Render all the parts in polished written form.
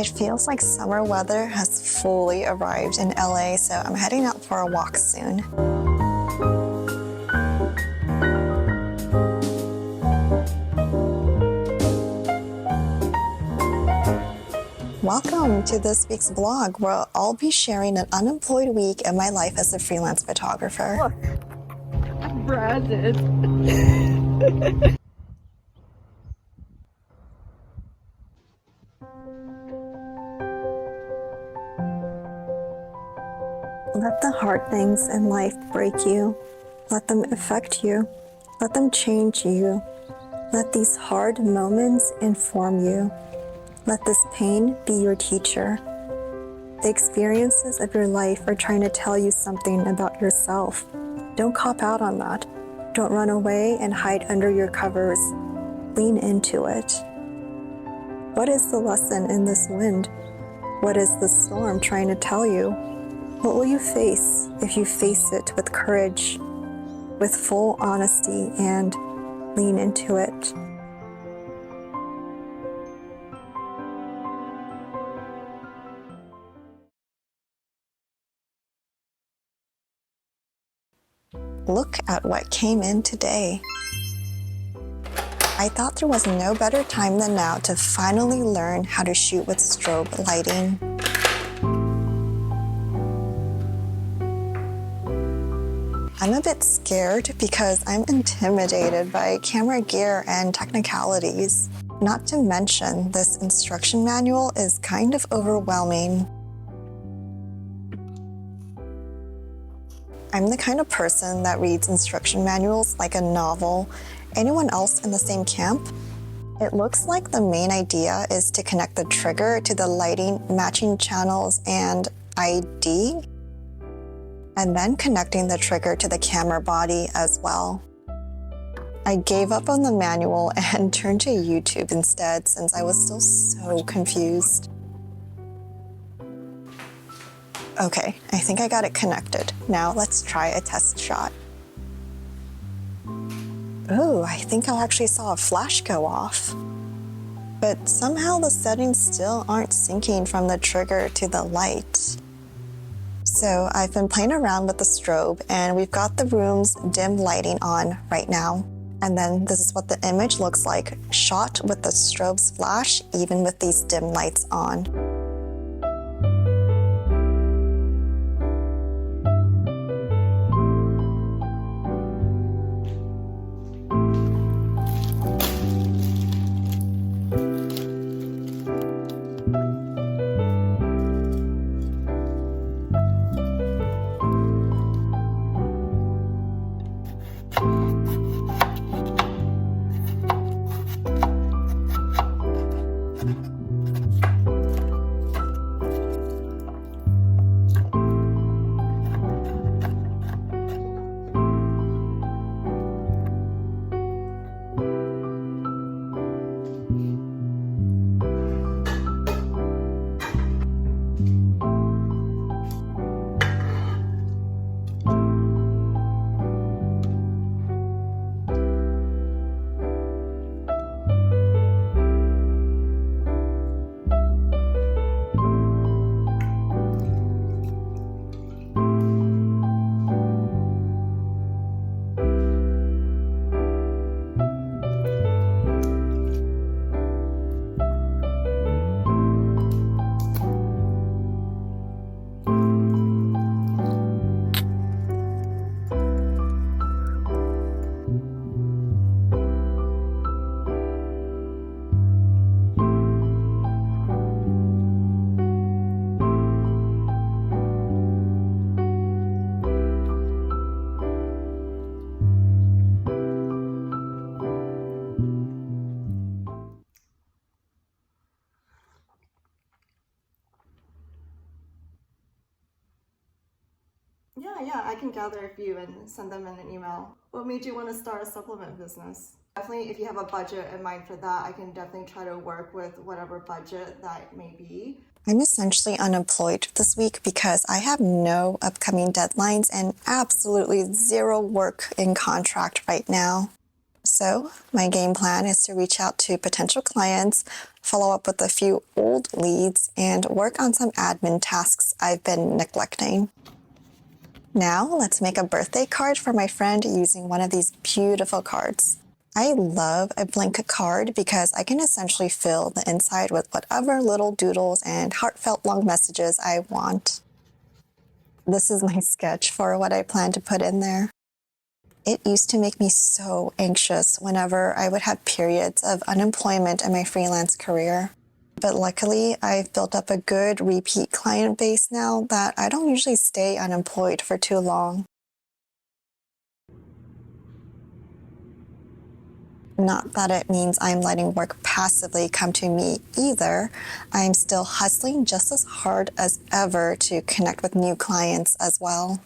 It feels like summer weather has fully arrived in LA, so I'm heading out for a walk soon. Welcome to this week's vlog, where I'll be sharing an unemployed week in my life as a freelance photographer. Look, I'm branded. Let the hard things in life break you. Let them affect you. Let them change you. Let these hard moments inform you. Let this pain be your teacher. The experiences of your life are trying to tell you something about yourself. Don't cop out on that. Don't run away and hide under your covers. Lean into it. What is the lesson in this wind? What is the storm trying to tell you? What will you face if you face it with courage, with full honesty, and lean into it? Look at what came in today. I thought there was no better time than now to finally learn how to shoot with strobe lighting. I'm a bit scared because I'm intimidated by camera gear and technicalities. Not to mention, this instruction manual is kind of overwhelming. I'm the kind of person that reads instruction manuals like a novel. Anyone else in the same camp? It looks like the main idea is to connect the trigger to the lighting, matching channels, and ID, and then connecting the trigger to the camera body as well. I gave up on the manual and turned to YouTube instead since I was still so confused. Okay, I think I got it connected. Now let's try a test shot. Ooh, I think I actually saw a flash go off. But somehow the settings still aren't syncing from the trigger to the light. So I've been playing around with the strobe, and we've got the room's dim lighting on right now. And then this is what the image looks like, shot with the strobe's flash, even with these dim lights on. Yeah, I can gather a few and send them in an email. What made you want to start a supplement business? Definitely, if you have a budget in mind for that, I can definitely try to work with whatever budget that may be. I'm essentially unemployed this week because I have no upcoming deadlines and absolutely zero work in contract right now. So my game plan is to reach out to potential clients, follow up with a few old leads, and work on some admin tasks I've been neglecting. Now let's make a birthday card for my friend using one of these beautiful cards. I love a blank card because I can essentially fill the inside with whatever little doodles and heartfelt long messages I want. This is my sketch for what I plan to put in there. It used to make me so anxious whenever I would have periods of unemployment in my freelance career. But luckily, I've built up a good repeat client base now that I don't usually stay unemployed for too long. Not that it means I'm letting work passively come to me either. I'm still hustling just as hard as ever to connect with new clients as well.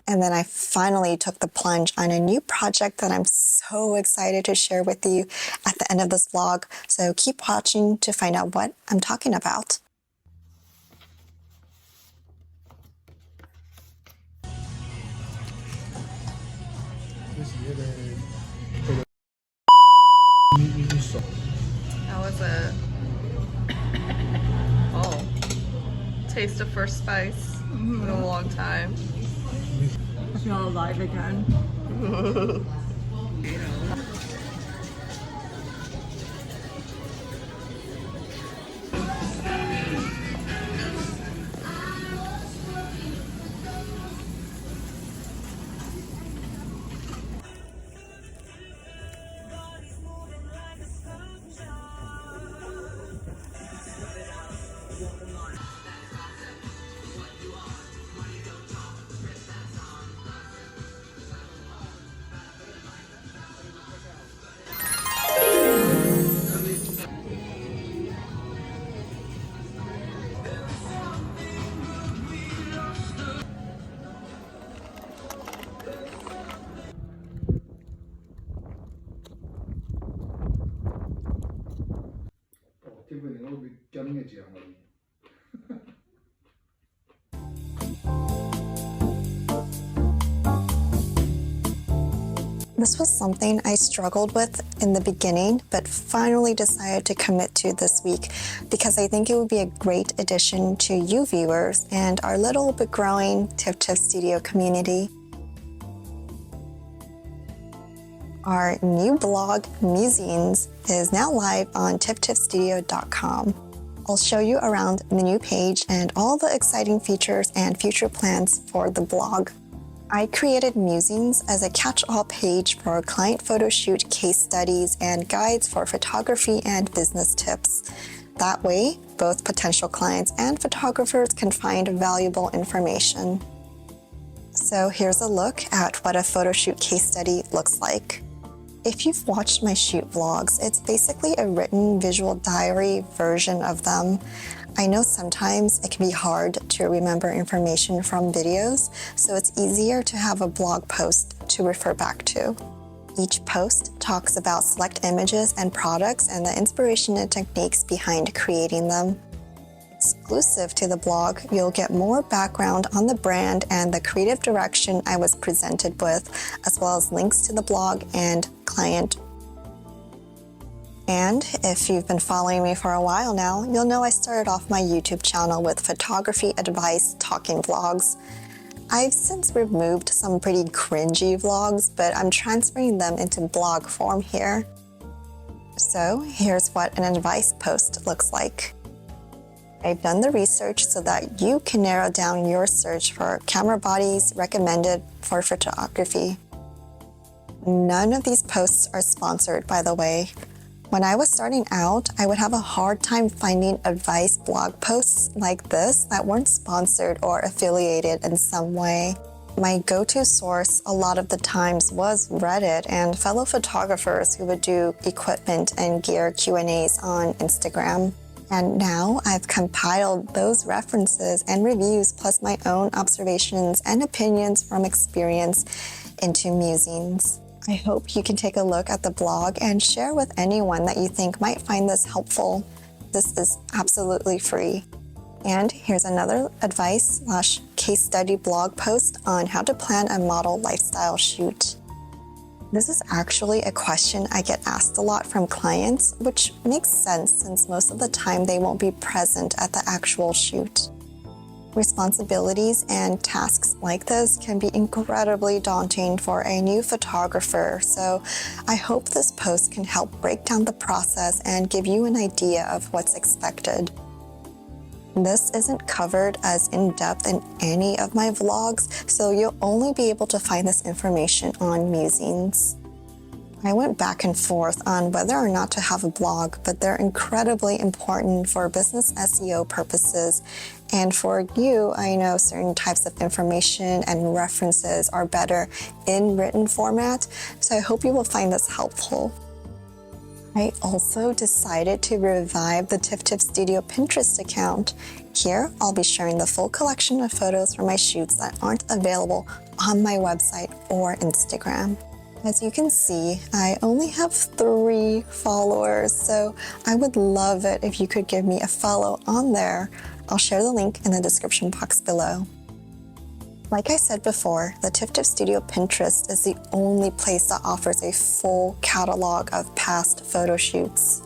And then I finally took the plunge on a new project that I'm so excited to share with you at the end of this vlog. So keep watching to find out what I'm talking about. How was it? Oh, taste of first spice in a long time. I feel alive again. Tiffany, non bir canın acıyor ama. This was something I struggled with in the beginning, but finally decided to commit to this week because I think it would be a great addition to you viewers and our little but growing Tiff Tiff Studio community. Our new blog, Musings, is now live on tifftiffstudio.com. I'll show you around the new page and all the exciting features and future plans for the blog. I created Musings as a catch-all page for client photo shoot case studies and guides for photography and business tips. That way, both potential clients and photographers can find valuable information. So here's a look at what a photo shoot case study looks like. If you've watched my shoot vlogs, it's basically a written visual diary version of them. I know sometimes it can be hard to remember information from videos, so it's easier to have a blog post to refer back to. Each post talks about select images and products and the inspiration and techniques behind creating them. Exclusive to the blog, you'll get more background on the brand and the creative direction I was presented with, as well as links to the blog and client. And if you've been following me for a while now, you'll know I started off my YouTube channel with photography advice talking vlogs. I've since removed some pretty cringy vlogs, but I'm transferring them into blog form here. So here's what an advice post looks like. I've done the research so that you can narrow down your search for camera bodies recommended for photography. None of these posts are sponsored, by the way. When I was starting out, I would have a hard time finding advice blog posts like this that weren't sponsored or affiliated in some way. My go-to source a lot of the times was Reddit and fellow photographers who would do equipment and gear Q&As on Instagram. And now I've compiled those references and reviews plus my own observations and opinions from experience into Musings. I hope you can take a look at the blog and share with anyone that you think might find this helpful. This is absolutely free. And here's another advice/case study blog post on how to plan a model lifestyle shoot. This is actually a question I get asked a lot from clients, which makes sense since most of the time they won't be present at the actual shoot. Responsibilities and tasks like this can be incredibly daunting for a new photographer, so I hope this post can help break down the process and give you an idea of what's expected. This isn't covered as in-depth in any of my vlogs, so you'll only be able to find this information on Musings. I went back and forth on whether or not to have a blog, but they're incredibly important for business SEO purposes. And for you, I know certain types of information and references are better in written format, so I hope you will find this helpful. I also decided to revive the Tiff Tiff Studio Pinterest account. Here, I'll be sharing the full collection of photos from my shoots that aren't available on my website or Instagram. As you can see, I only have 3 followers, so I would love it if you could give me a follow on there. I'll share the link in the description box below. Like I said before, the Tiff Tiff Studio Pinterest is the only place that offers a full catalog of past photo shoots.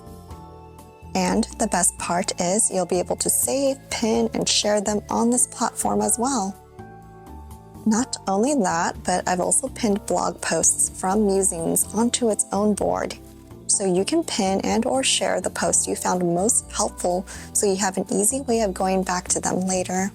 And the best part is you'll be able to save, pin, and share them on this platform as well. Not only that, but I've also pinned blog posts from Musings onto its own board. So you can pin and/or share the posts you found most helpful so you have an easy way of going back to them later.